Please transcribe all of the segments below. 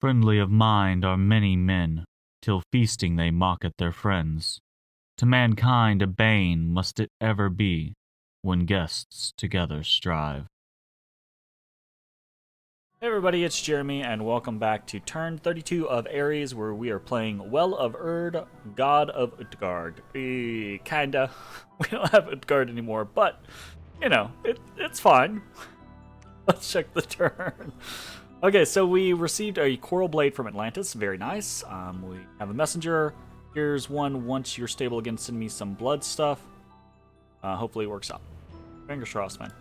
Friendly of mind are many men, till feasting they mock at their friends. To mankind a bane must it ever be, when guests together strive. Hey everybody, it's Jeremy, and welcome back to turn 32 of Aries, where we are playing Well of Urd, God of Utgard. Kinda. We don't have Utgard anymore, but, you know, it's fine. Let's check the turn. Okay, so we received a Coral Blade from Atlantis. Very nice. We have a messenger. Here's one once you're stable again, send me some blood stuff. Hopefully it works out. Fingers crossed, man.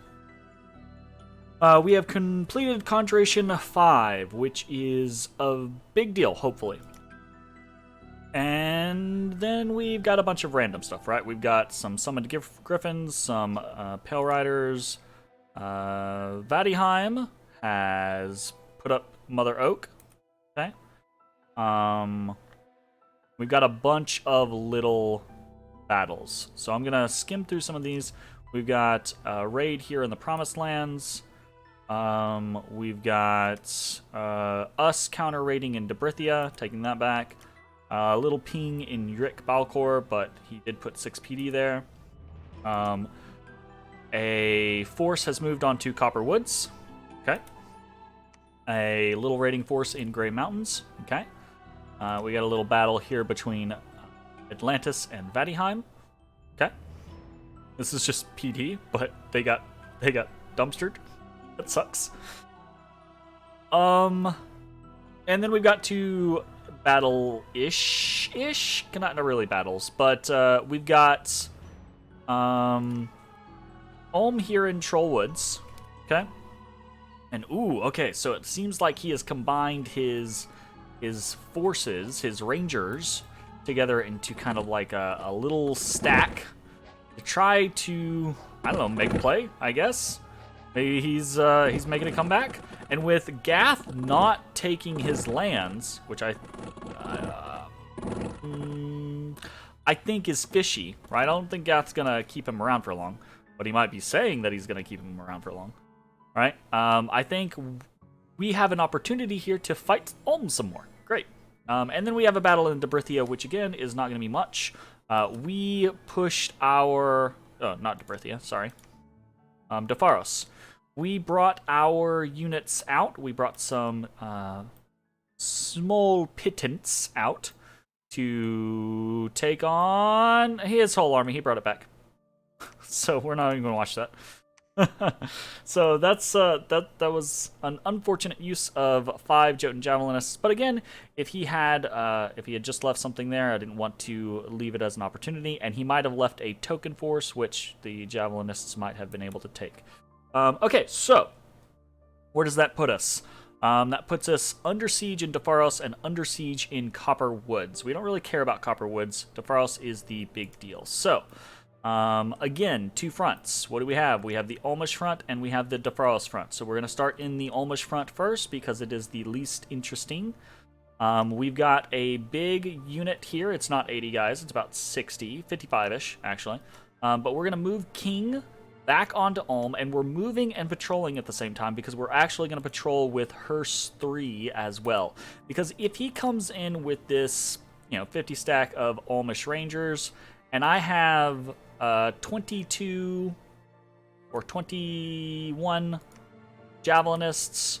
We have completed Conjuration 5, which is a big deal, hopefully. And then we've got a bunch of random stuff, right? We've got some Summoned Griffins, some Pale Riders. Vadheim has put up Mother Oak. Okay. We've got a bunch of little battles. So I'm going to skim through some of these. We've got a raid here in the Promised Lands. We've got us counter-raiding in Debrithia, taking that back. A little ping in Yrick Balcor, but he did put 6 PD there. A force has moved on to Copper Woods. Okay. A little raiding force in Grey Mountains. Okay. We got a little battle here between Atlantis and Vadheim. Okay. This is just PD, but they got dumpstered. That sucks. And then we've got 2 battle-ish, not really battles, but we've got Ulm here in Trollwoods. Okay. And okay, so it seems like he has combined his forces, his rangers, together into kind of like a little stack to try to, I don't know, make a play, I guess. Maybe he's making a comeback. And with Gath not taking his lands, which I think is fishy, right? I don't think Gath's gonna keep him around for long, but he might be saying that he's gonna keep him around for long, right? I think we have an opportunity here to fight Ulm some more. Great. And then we have a battle in Debrithia, which again is not gonna be much. We pushed our not Debrithia, sorry. Defaros. We brought our units out. We brought some small pittance out to take on his whole army. He brought it back. So we're not even going to watch that. So that's that was an unfortunate use of 5 Jotun Javelinists. But again, if he had just left something there, I didn't want to leave it as an opportunity, and he might have left a token force, which the Javelinists might have been able to take. Okay, so where does that put us? That puts us under siege in Defaros and under siege in Copper Woods. We don't really care about Copper Woods. Defaros is the big deal. So, again, 2 fronts. What do we have? We have the Ulmish front and we have the Defaros front. So we're going to start in the Ulmish front first because it is the least interesting. We've got a big unit here. It's not 80 guys. It's about 60, 55-ish, actually. But we're going to move King back onto Ulm, and we're moving and patrolling at the same time because we're actually going to patrol with Hearst 3 as well. Because if he comes in with this, 50 stack of Ulmish Rangers, and I have 22 or 21 Javelinists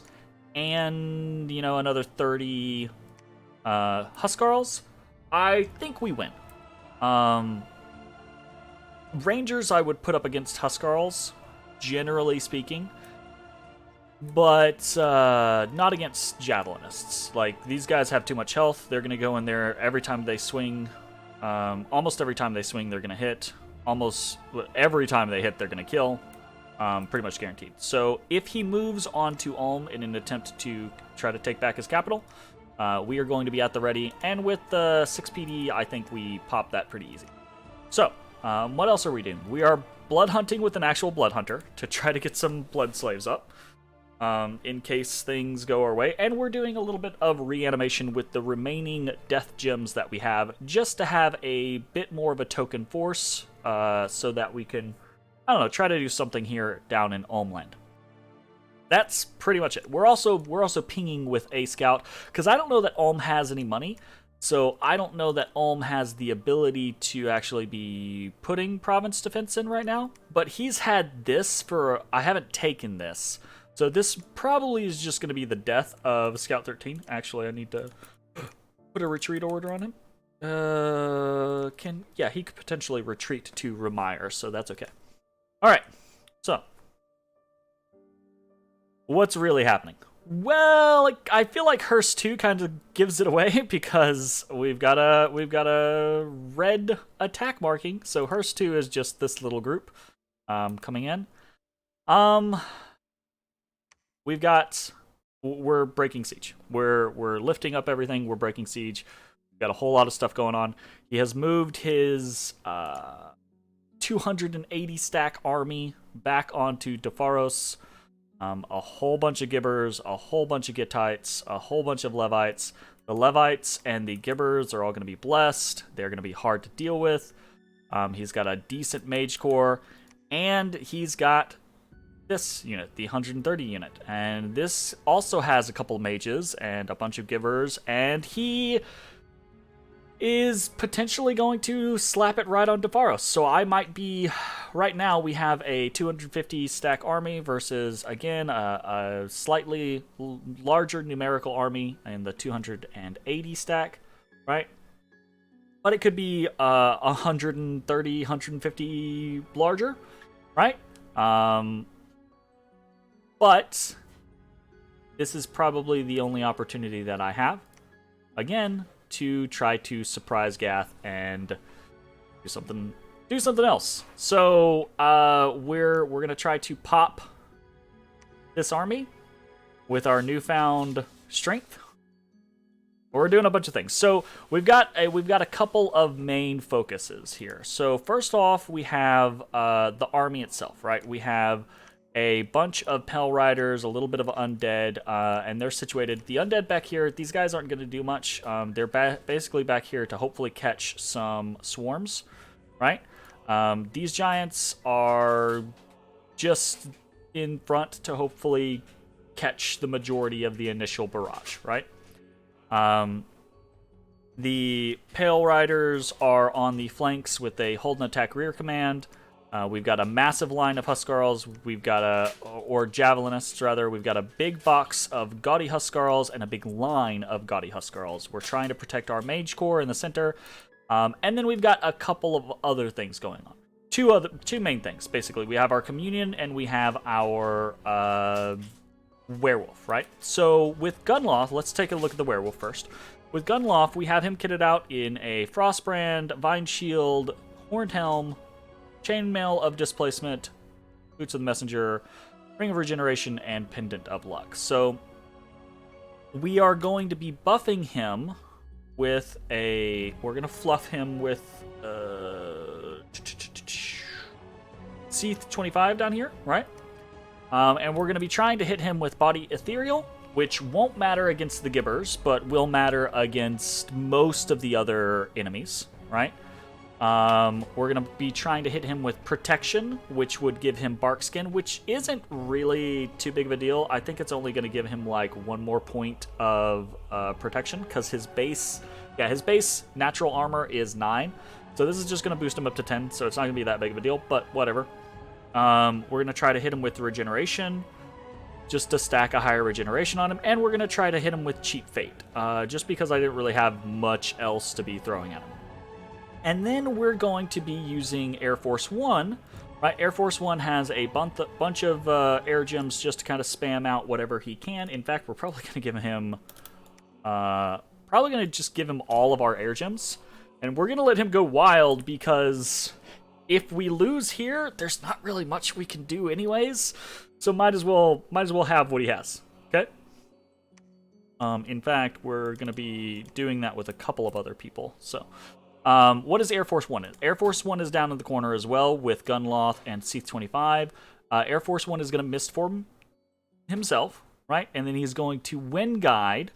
and, another 30 Huskarls, I think we win. Rangers I would put up against Huskarls, generally speaking, but not against Javelinists. Like, these guys have too much health. They're going to go in there every time they swing. Almost every time they swing, they're going to hit. Almost every time they hit, they're going to kill. Pretty much guaranteed. So if he moves on to Ulm in an attempt to try to take back his capital, we are going to be at the ready. And with the 6 PD, I think we pop that pretty easy. So, what else are we doing? We are blood hunting with an actual blood hunter to try to get some blood slaves up in case things go our way. And we're doing a little bit of reanimation with the remaining death gems that we have, just to have a bit more of a token force so that we can, I don't know, try to do something here down in Ulmland. that's pretty much it. We're also pinging with a scout because I don't know that Ulm has any money. So I don't know that Ulm has the ability to actually be putting province defense in right now. But he's had this for... I haven't taken this. So this probably is just going to be the death of Scout 13. Actually, I need to put a retreat order on him. Yeah, he could potentially retreat to Remire, so that's okay. Alright, so... what's really happening? Well, I feel like Hearst 2 kind of gives it away because we've got a red attack marking. So Hearst 2 is just this little group coming in. We're breaking siege. We're lifting up everything. We're breaking siege. We've got a whole lot of stuff going on. He has moved his 280 stack army back onto Defaros. A whole bunch of Gibbers, a whole bunch of Gittites, a whole bunch of Levites. The Levites and the Gibbers are all going to be blessed. They're going to be hard to deal with. He's got a decent Mage Corps, and he's got this unit, the 130 unit. And this also has a couple of mages and a bunch of Givers, and he is potentially going to slap it right on Defaros. So I might be... right now, we have a 250 stack army versus, again, a slightly larger numerical army in the 280 stack, right? But it could be 130, 150 larger, right? But this is probably the only opportunity that I have, again, to try to surprise Gath and do something else. So we're gonna try to pop this army with our newfound strength. We're doing a bunch of things. So we've got a couple of main focuses here. So first off, we have the army itself, right? We have a bunch of Pell Riders, a little bit of undead, and they're situated. The undead back here, these guys aren't going to do much. They're basically back here to hopefully catch some swarms, right? These giants are just in front to hopefully catch the majority of the initial barrage, right? The Pale Riders are on the flanks with a hold and attack rear command. We've got a massive line of Huskarls. We've got or Javelinists rather. We've got a big box of Gaudy Huskarls and a big line of Gaudy Huskarls. We're trying to protect our Mage Corps in the center. And then we've got a couple of other things going on. Two main things, basically. We have our Communion and we have our Werewolf, right? So with Gunloth, let's take a look at the Werewolf first. With Gunloth, we have him kitted out in a Frostbrand, Vine Shield, Horned Helm, Chainmail of Displacement, Boots of the Messenger, Ring of Regeneration, and Pendant of Luck. So we are going to be buffing him with we're going to fluff him with Seath 25 down here, right? And we're going to be trying to hit him with Body Ethereal, which won't matter against the Gibbers, but will matter against most of the other enemies, right? We're going to be trying to hit him with Protection, which would give him Barkskin, which isn't really too big of a deal. I think it's only going to give him like one more point of protection, because his base natural armor is 9. So this is just going to boost him up to 10, so it's not going to be that big of a deal, but whatever. We're going to try to hit him with Regeneration, just to stack a higher Regeneration on him, and we're going to try to hit him with Cheap Fate, just because I didn't really have much else to be throwing at him. And then we're going to be using Air Force 1, right? Air Force 1 has a bunch of air gems just to kind of spam out whatever he can. In fact, we're probably going to give him, just give him all of our air gems. And we're going to let him go wild because if we lose here, there's not really much we can do anyways. So might as well have what he has, okay? In fact, we're going to be doing that with a couple of other people, so... what is Air Force 1? Air Force 1 is down in the corner as well with Gunloth and Seath 25. Air Force 1 is going to Mistform himself, right? And then he's going to Wind Guide,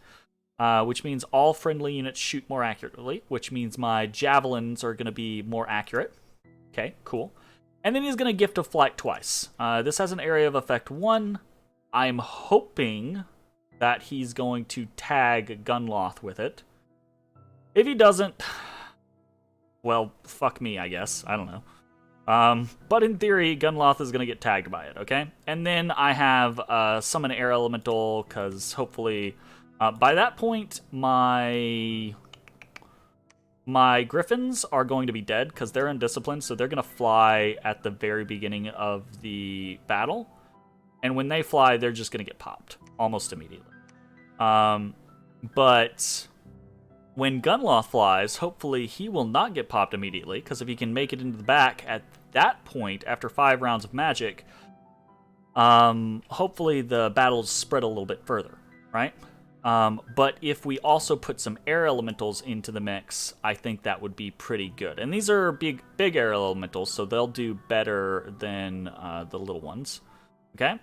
which means all friendly units shoot more accurately, which means my Javelins are going to be more accurate. Okay, cool. And then he's going to Gift of Flight twice. This has an area of effect 1, I'm hoping that he's going to tag Gunloth with it. If he doesn't, well, fuck me, I guess. I don't know. But in theory, Gunloth is going to get tagged by it, okay? And then I have Summon Air Elemental, because hopefully by that point, my Griffins are going to be dead, because they're undisciplined, so they're going to fly at the very beginning of the battle. And when they fly, they're just going to get popped almost immediately. But when Gunloth flies, hopefully he will not get popped immediately, because if he can make it into the back at that point, after 5 rounds of magic, hopefully the battles spread a little bit further, right? But if we also put some air elementals into the mix, I think that would be pretty good. And these are big air elementals, so they'll do better than the little ones, okay?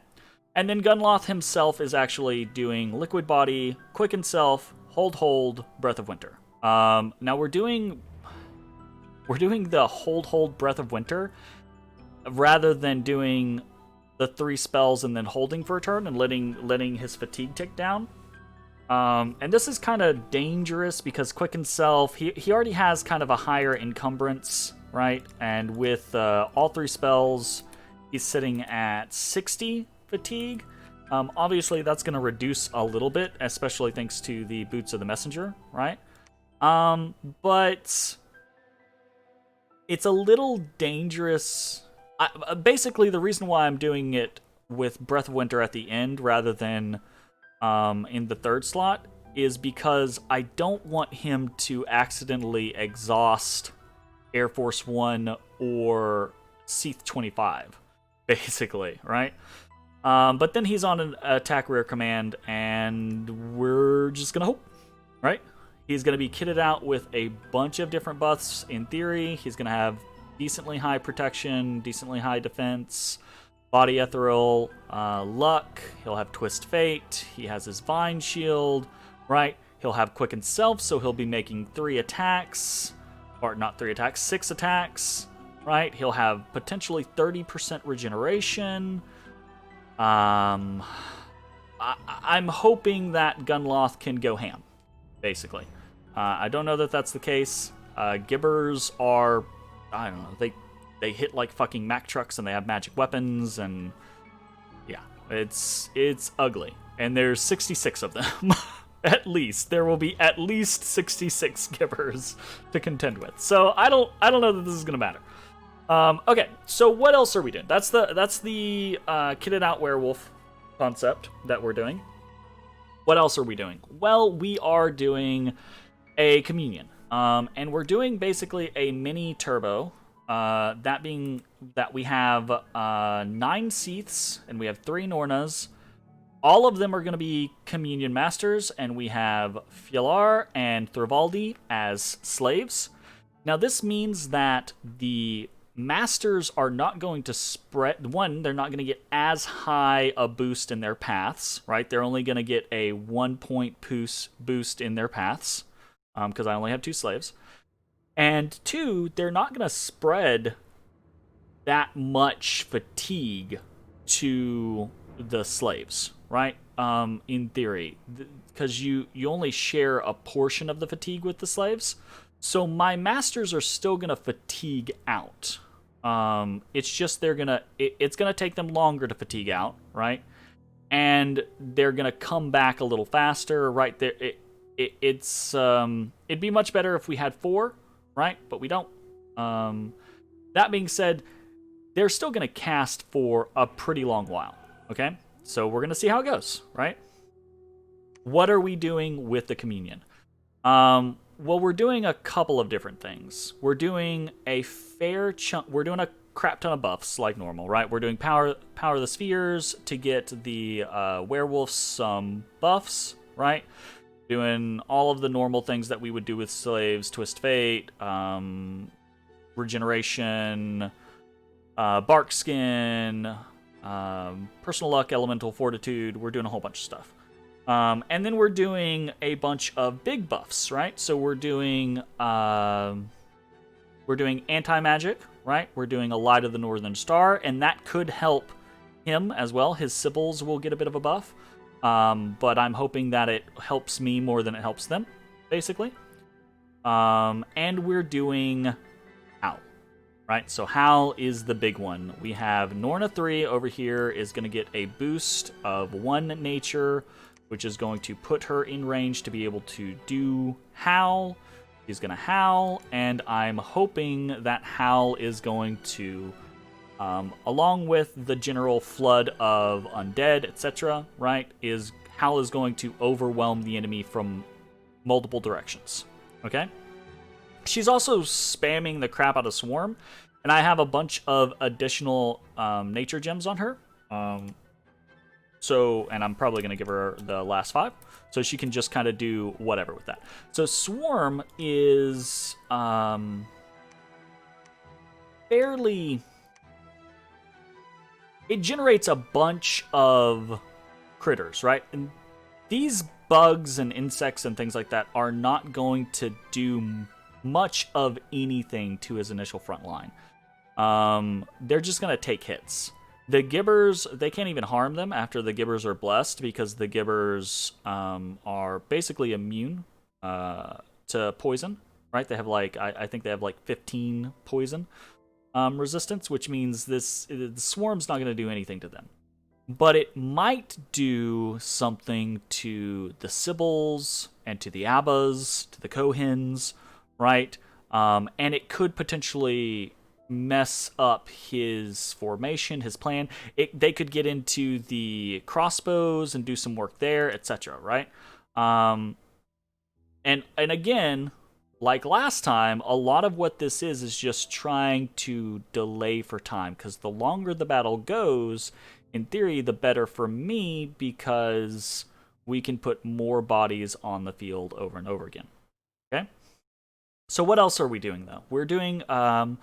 And then Gunloth himself is actually doing Liquid Body, Quicken Self, Hold, Breath of Winter. Now we're doing the Hold, Breath of Winter rather than doing the 3 spells and then holding for a turn and letting his fatigue tick down. And this is kind of dangerous because Quicken Self, he already has kind of a higher encumbrance, right? And with all 3 spells, he's sitting at 60 fatigue. Obviously, that's going to reduce a little bit, especially thanks to the Boots of the Messenger, right? But it's a little dangerous. Basically, the reason why I'm doing it with Breath of Winter at the end rather than in the 3rd slot is because I don't want him to accidentally exhaust Air Force 1 or Seath 25, basically, right? But then he's on an attack rear command, and we're just gonna hope, right? He's gonna be kitted out with a bunch of different buffs. In theory, he's gonna have decently high protection, decently high defense, body ethereal, luck. He'll have Twist Fate. He has his Vine Shield, right? He'll have Quicken Self, so he'll be making 3 attacks, or not 3 attacks, 6 attacks, right? He'll have potentially 30% regeneration. I'm hoping that Gunloth can go ham, basically. I don't know that that's the case. Gibbers are, I don't know, they hit like fucking Mack trucks and they have magic weapons, and yeah, it's ugly. And there's 66 of them. At least. There will be at least 66 Gibbers to contend with. So I don't know that this is gonna matter. Okay, so what else are we doing? That's the kitted out werewolf concept that we're doing. What else are we doing? Well, we are doing a communion. And we're doing basically a mini turbo. That being that we have 9 Seaths and we have 3 Nornas. All of them are going to be communion masters, and we have Fjalar and Thorvaldi as slaves. Now this means that the masters are not going to spread. One, they're not going to get as high a boost in their paths, right? They're only going to get a 1-point boost in their paths, because I only have 2 slaves. And 2, they're not going to spread that much fatigue to the slaves, right? In theory, because you only share a portion of the fatigue with the slaves. So my masters are still going to fatigue out. It's just it's gonna take them longer to fatigue out, right? And they're gonna come back a little faster, right? There, it'd be much better if we had 4, right? But we don't. That being said, they're still gonna cast for a pretty long while. Okay, so we're gonna see how it goes, right? What are we doing with the communion? Well, we're doing a couple of different things. We're doing a fair chunk. We're doing a crap ton of buffs like normal, right? We're doing power of the spheres to get the werewolves some buffs, right? Doing all of the normal things that we would do with slaves: Twist Fate, regeneration, bark skin, personal luck, elemental fortitude. We're doing a whole bunch of stuff. And then we're doing a bunch of big buffs, right? So we're doing anti-magic, right? We're doing a Light of the Northern Star, and that could help him as well. His Sibyls will get a bit of a buff, but I'm hoping that it helps me more than it helps them, basically. And we're doing Howl, right? So Howl is the big one. We have Norna 3 over here is going to get a boost of 1 nature, which is going to put her in range to be able to do Howl. She's going to Howl, and I'm hoping that Howl is going to, along with the general flood of undead, etc., right, Howl is going to overwhelm the enemy from multiple directions, okay? She's also spamming the crap out of Swarm, and I have a bunch of additional nature gems on her. And I'm probably going to give her the last 5, so she can just kind of do whatever with that. So Swarm is fairly... It generates a bunch of critters, right? And these bugs and insects and things like that are not going to do much of anything to his initial front line. They're just going to take hits. The Gibbers, they can't even harm them after the Gibbers are blessed, because the Gibbers are basically immune to poison, right? They have I think they have 15 poison resistance, which means the Swarm's not going to do anything to them. But it might do something to the Sibyls and to the Abbas, to the Kohens, right? And it could potentially mess up his formation, his plan. They could get into the crossbows and do some work there, etc., right? And again, like last time, a lot of what this is just trying to delay for time, because the longer the battle goes, in theory, the better for me, because we can put more bodies on the field over and over again. Okay? So what else are we doing, though? We're doing a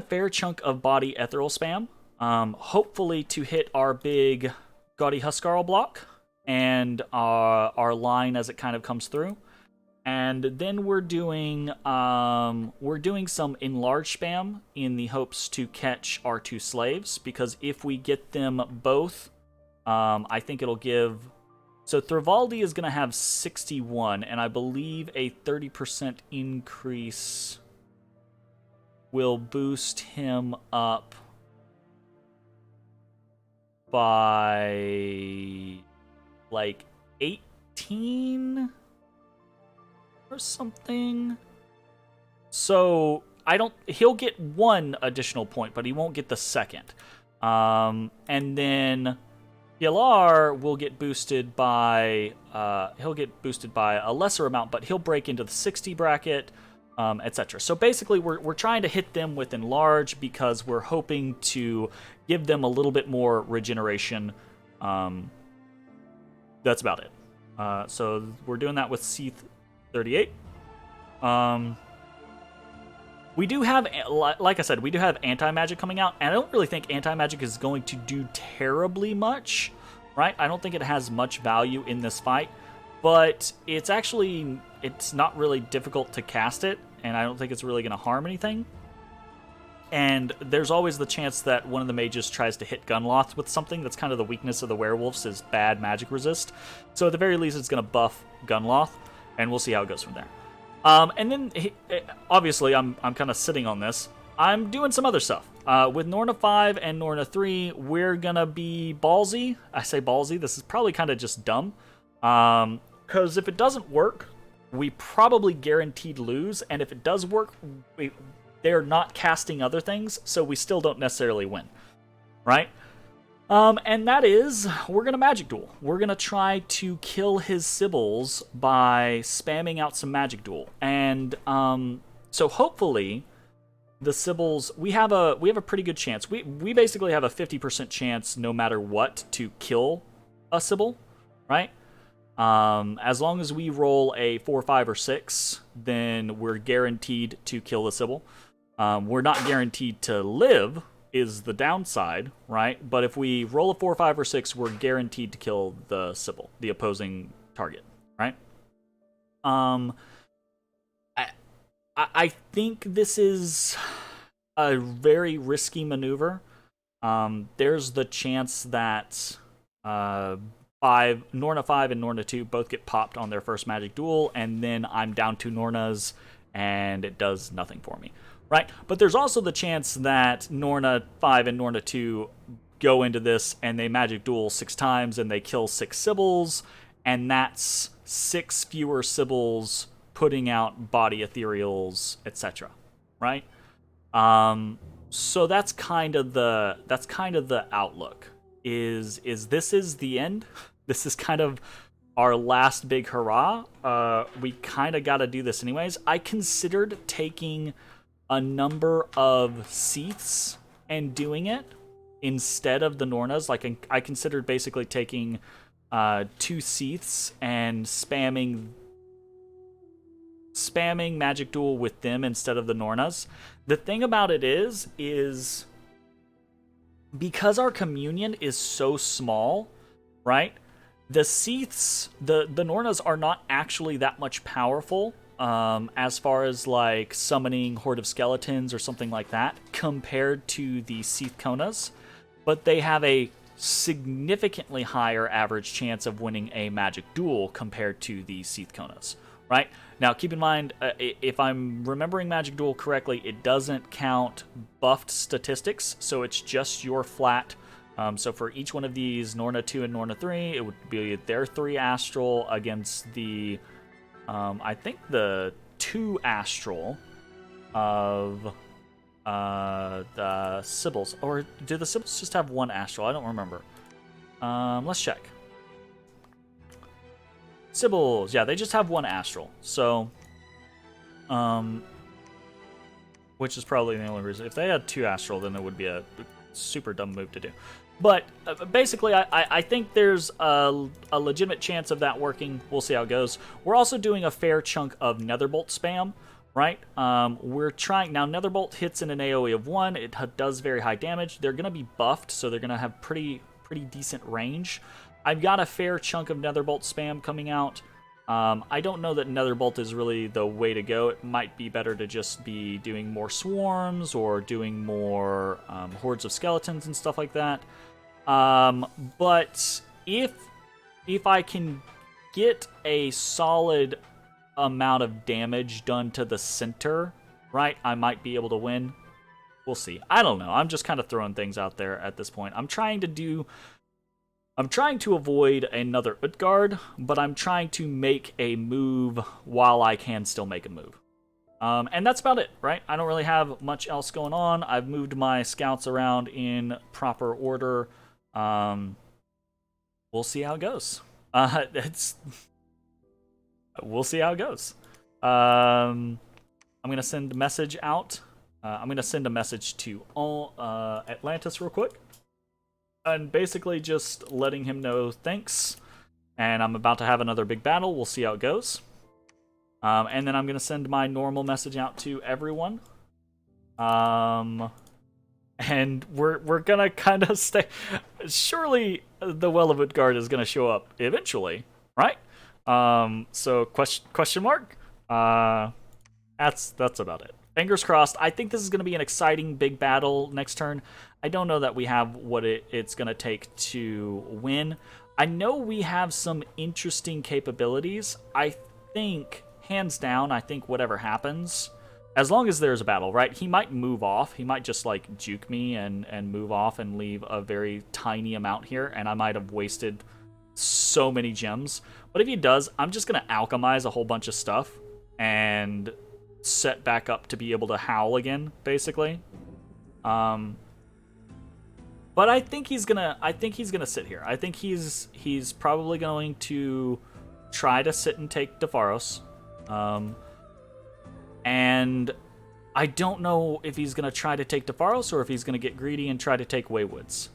fair chunk of body ethereal spam, hopefully to hit our big Gaudy Huskarl block and our line as it kind of comes through. And then we're doing some enlarge spam in the hopes to catch our 2 slaves, because if we get them both, I think it'll give... So Thrivaldi is going to have 61, and I believe a 30% increase will boost him up by 18 or something. So he'll get 1 additional point, but he won't get the second. And then Pilar will get boosted by a lesser amount, but he'll break into the 60 bracket, etc. So basically, we're trying to hit them with enlarge because we're hoping to give them a little bit more regeneration. That's about it. So we're doing that with C38. We do have, like I said, we do have anti-magic coming out, and I don't really think anti-magic is going to do terribly much, right? I don't think it has much value in this fight, but it's not really difficult to cast it, and I don't think it's really going to harm anything. And there's always the chance that one of the mages tries to hit Gunloth with something. That's kind of the weakness of the werewolves, is bad magic resist. So at the very least, it's going to buff Gunloth, and we'll see how it goes from there. And then, obviously, I'm kind of sitting on this. I'm doing some other stuff. With Norna 5 and Norna 3, we're going to be ballsy. I say ballsy. This is probably kind of just dumb. Because if it doesn't work, we probably guaranteed lose. And if it does work, they're not casting other things, so we still don't necessarily win. Right? And that is, we're going to magic duel. We're going to try to kill his Sibyls by spamming out some magic duel. And so hopefully the Sibyls, we have a pretty good chance. We basically have a 50% chance no matter what to kill a Sibyl, right? As long as we roll a 4, 5, or 6, then we're guaranteed to kill the Sibyl. We're not guaranteed to live, is the downside, right? But if we roll a 4, 5, or 6, we're guaranteed to kill the Sibyl, the opposing target, right? I think this is a very risky maneuver. there's the chance that Norna 5 and Norna 2 both get popped on their first magic duel, and then I'm down 2 Nornas, and it does nothing for me, right? But there's also the chance that Norna 5 and Norna 2 go into this, and they magic duel 6 times, and they kill 6 Sibyls, and that's 6 fewer Sibyls putting out body ethereals, etc., right? So that's kind of the outlook. Is this is the end? This is kind of our last big hurrah. We kind of got to do this anyways. I considered taking a number of Seaths and doing it instead of the Nornas. Like, I considered basically taking 2 Seaths and spamming magic duel with them instead of the Nornas. The thing about it is because our communion is so small, right? The Seaths, the Nornas are not actually that much powerful as far as like summoning Horde of Skeletons or something like that compared to the Seath Konas, but they have a significantly higher average chance of winning a magic duel compared to the Seath Konas, right? Now, keep in mind, if I'm remembering Magic Duel correctly, it doesn't count buffed statistics, so it's just your flat. So for each one of these, Norna 2 and Norna 3, it would be their 3 Astral against the, I think the 2 Astral of the Sibyls. Or do the Sibyls just have 1 Astral? I don't remember. Let's check. Sibyls, yeah, they just have 1 Astral, so, which is probably the only reason. If they had 2 Astral, then it would be a super dumb move to do. But basically, I think there's a legitimate chance of that working. We'll see how it goes. We're also doing a fair chunk of Netherbolt spam, right? We're trying, now Netherbolt hits in an AoE of 1, it does very high damage. They're going to be buffed, so they're going to have pretty decent range. I've got a fair chunk of Netherbolt spam coming out. I don't know that Netherbolt is really the way to go. It might be better to just be doing more swarms or doing more hordes of skeletons and stuff like that. But if I can get a solid amount of damage done to the center, right, I might be able to win. We'll see. I don't know. I'm just kind of throwing things out there at this point. I'm trying to avoid another Utgard, but I'm trying to make a move while I can still make a move. And that's about it, right? I don't really have much else going on. I've moved my scouts around in proper order. We'll see how it goes. We'll see how it goes. I'm going to send a message out. I'm going to send a message to all Atlantis real quick. And basically just letting him know thanks. And I'm about to have another big battle. We'll see how it goes. And then I'm going to send my normal message out to everyone. And we're going to kind of stay... Surely the Well of Utgard is going to show up eventually, right? So question mark? That's about it. Fingers crossed. I think this is going to be an exciting big battle next turn. I don't know that we have what it's going to take to win. I know we have some interesting capabilities. I think, hands down, I think whatever happens, as long as there's a battle, right? He might move off. He might just, like, juke me and move off and leave a very tiny amount here, and I might have wasted so many gems. But if he does, I'm just going to alchemize a whole bunch of stuff and set back up to be able to howl again, basically. But I think he's gonna sit here. I think he's probably going to try to sit and take Defaros. And I don't know if he's gonna try to take Defaros or if he's gonna get greedy and try to take Waywoods.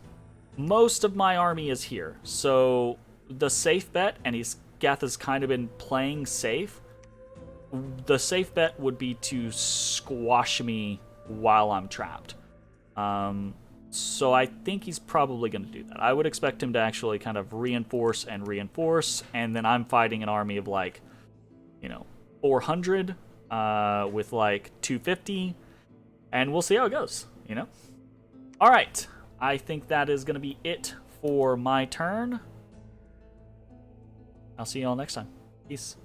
Most of my army is here, so the safe bet, and Gath has kind of been playing safe. The safe bet would be to squash me while I'm trapped. So I think he's probably going to do that. I would expect him to actually kind of reinforce, and then I'm fighting an army of, like, 400 with, like, 250, and we'll see how it goes, All right. I think that is going to be it for my turn. I'll see you all next time. Peace.